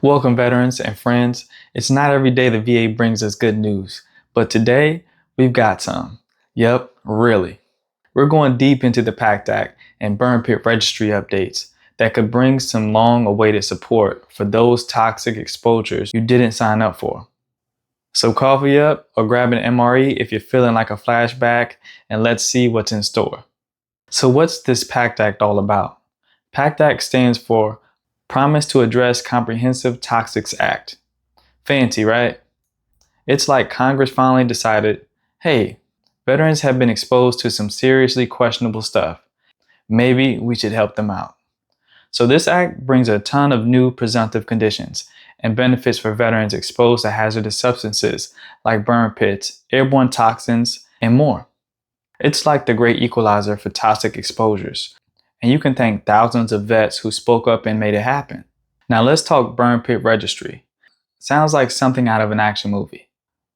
Welcome, veterans and friends. It's not every day the VA brings us good news, but today we've got some. Yep, really. We're going deep into the PACT Act and burn pit registry updates that could bring some long awaited support for those toxic exposures you didn't sign up for. So coffee up or grab an MRE if you're feeling like a flashback, and let's see what's in store. So what's this PACT Act all about? PACT Act stands for Promise to Address Comprehensive Toxics Act. Fancy, right? It's like Congress finally decided, hey, veterans have been exposed to some seriously questionable stuff. Maybe we should help them out. So this act brings a ton of new presumptive conditions and benefits for veterans exposed to hazardous substances like burn pits, airborne toxins, and more. It's like the great equalizer for toxic exposures, and you can thank thousands of vets who spoke up and made it happen. Now let's talk burn pit registry. Sounds like something out of an action movie,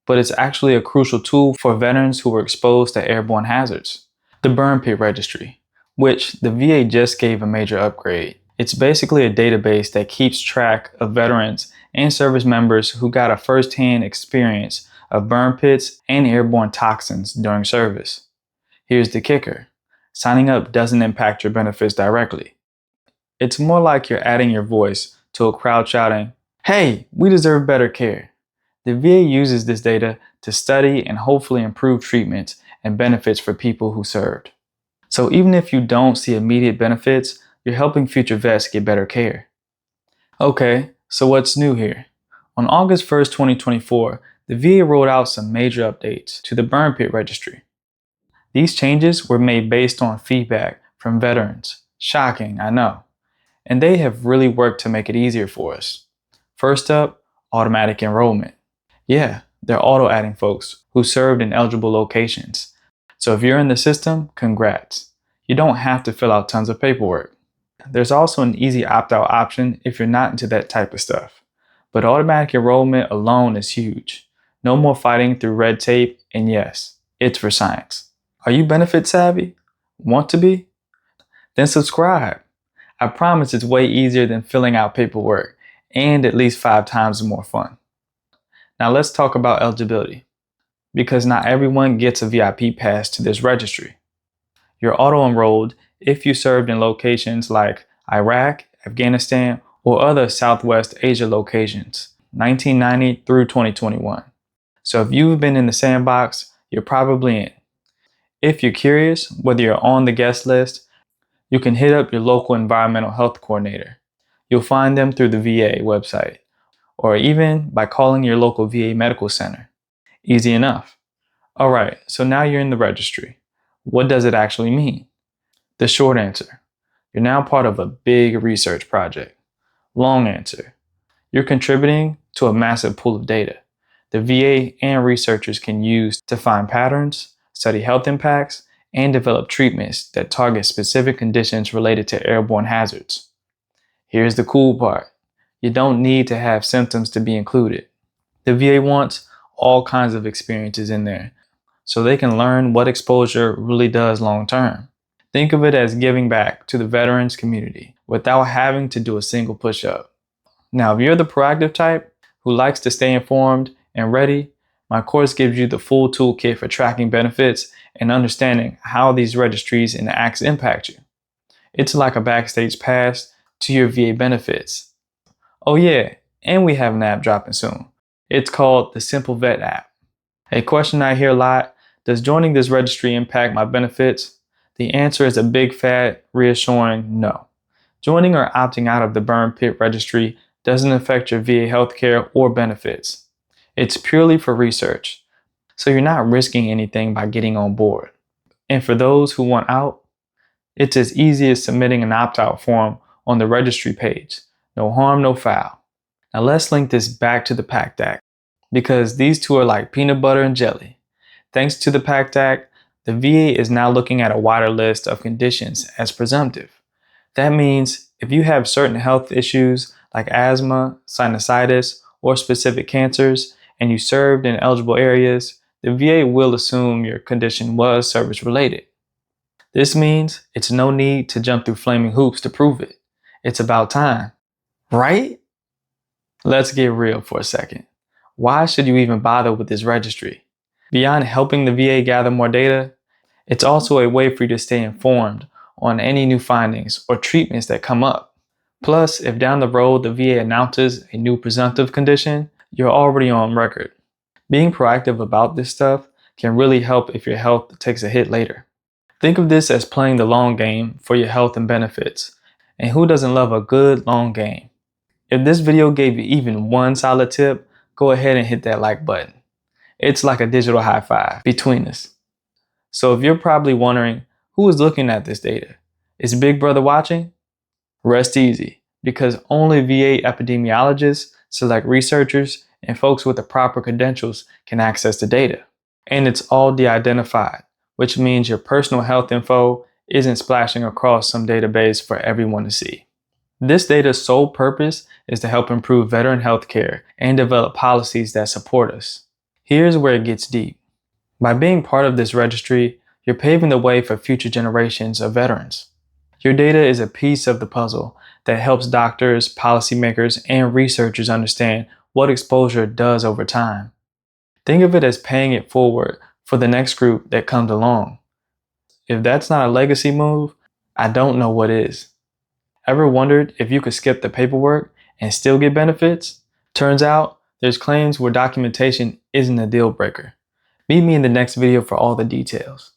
but it's actually a crucial tool for veterans who were exposed to airborne hazards. The burn pit registry, which the VA just gave a major upgrade. It's basically a database that keeps track of veterans and service members who got a first-hand experience of burn pits and airborne toxins during service. Here's the kicker. Signing up doesn't impact your benefits directly. It's more like you're adding your voice to a crowd shouting, "Hey, we deserve better care." The VA uses this data to study and hopefully improve treatments and benefits for people who served. So even if you don't see immediate benefits, you're helping future vets get better care. Okay, so what's new here? On August 1st, 2024, the VA rolled out some major updates to the burn pit registry. These changes were made based on feedback from veterans. Shocking, I know. And they have really worked to make it easier for us. First up, automatic enrollment. Yeah, they're auto-adding folks who served in eligible locations. So if you're in the system, congrats. You don't have to fill out tons of paperwork. There's also an easy opt-out option if you're not into that type of stuff. But automatic enrollment alone is huge. No more fighting through red tape, and yes, it's for science. Are you benefit savvy? Want to be? Then subscribe. I promise it's way easier than filling out paperwork and at least 5 times more fun. Now let's talk about eligibility, because not everyone gets a VIP pass to this registry. You're auto-enrolled if you served in locations like Iraq, Afghanistan, or other Southwest Asia locations, 1990 through 2021. So if you've been in the sandbox, you're probably in. If you're curious whether you're on the guest list, you can hit up your local environmental health coordinator. You'll find them through the VA website, or even by calling your local VA medical center. Easy enough. Alright, so now you're in the registry. What does it actually mean? The short answer, you're now part of a big research project. Long answer, you're contributing to a massive pool of data the VA and researchers can use to find patterns, study health impacts, and develop treatments that target specific conditions related to airborne hazards. Here's the cool part. You don't need to have symptoms to be included. The VA wants all kinds of experiences in there, so they can learn what exposure really does long term. Think of it as giving back to the veterans community without having to do a single push-up. Now, if you're the proactive type who likes to stay informed and ready, my course gives you the full toolkit for tracking benefits and understanding how these registries and acts impact you. It's like a backstage pass to your VA benefits. Oh yeah, and we have an app dropping soon. It's called the Simple Vet app. A question I hear a lot, does joining this registry impact my benefits? The answer is a big fat, reassuring no. Joining or opting out of the burn pit registry doesn't affect your VA healthcare or benefits. It's purely for research, so you're not risking anything by getting on board. And for those who want out, it's as easy as submitting an opt-out form on the registry page. No harm, no foul. Now let's link this back to the PACT Act, because these two are like peanut butter and jelly. Thanks to the PACT Act, the VA is now looking at a wider list of conditions as presumptive. That means if you have certain health issues like asthma, sinusitis, or specific cancers, and you served in eligible areas, the VA will assume your condition was service-related. This means it's no need to jump through flaming hoops to prove it. It's about time, right? Let's get real for a second. Why should you even bother with this registry? Beyond helping the VA gather more data, it's also a way for you to stay informed on any new findings or treatments that come up. Plus, if down the road the VA announces a new presumptive condition, you're already on record. Being proactive about this stuff can really help if your health takes a hit later. Think of this as playing the long game for your health and benefits. And who doesn't love a good long game? If this video gave you even one solid tip, go ahead and hit that like button. It's like a digital high five between us. So if you're probably wondering, who is looking at this data? Is Big Brother watching? Rest easy, because only VA epidemiologists, select researchers, and folks with the proper credentials can access the data. And it's all de-identified, which means your personal health info isn't splashing across some database for everyone to see. This data's sole purpose is to help improve veteran healthcare and develop policies that support us. Here's where it gets deep. By being part of this registry, you're paving the way for future generations of veterans. Your data is a piece of the puzzle that helps doctors, policymakers, and researchers understand what exposure does over time. Think of it as paying it forward for the next group that comes along. If that's not a legacy move, I don't know what is. Ever wondered if you could skip the paperwork and still get benefits? Turns out, there's claims where documentation isn't a deal breaker. Meet me in the next video for all the details.